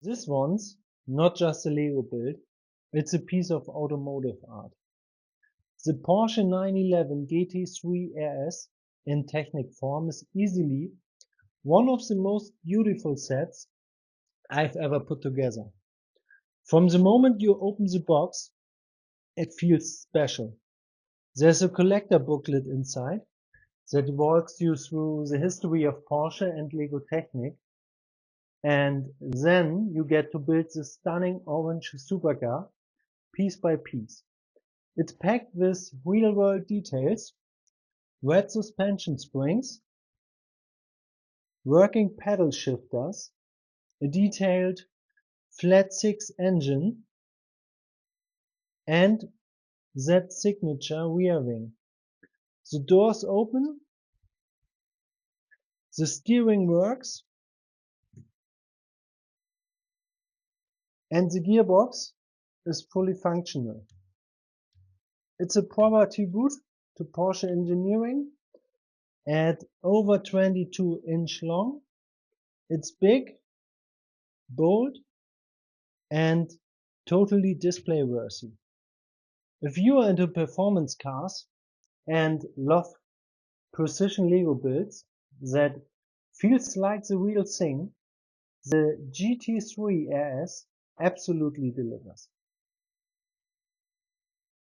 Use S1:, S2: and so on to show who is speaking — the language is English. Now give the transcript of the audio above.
S1: This one's not just a Lego build, it's a piece of automotive art. The Porsche 911 GT3 RS in Technic form is easily one of the most beautiful sets I've ever put together. From the moment you open the box, it feels special. There's a collector booklet inside that walks you through the history of Porsche and LEGO Technic, and then you get to build this stunning orange supercar piece by piece. It's packed with real-world details, red suspension springs, working pedal shifters, a detailed flat 6 engine, and that signature rear wing. The doors open, the steering works, and the gearbox is fully functional. It's a proper tribute to Porsche engineering. At over 22-inch long, it's big, bold, and totally display worthy. If you are into performance cars and love precision Lego builds that feels like the real thing, the GT3 RS absolutely delivers.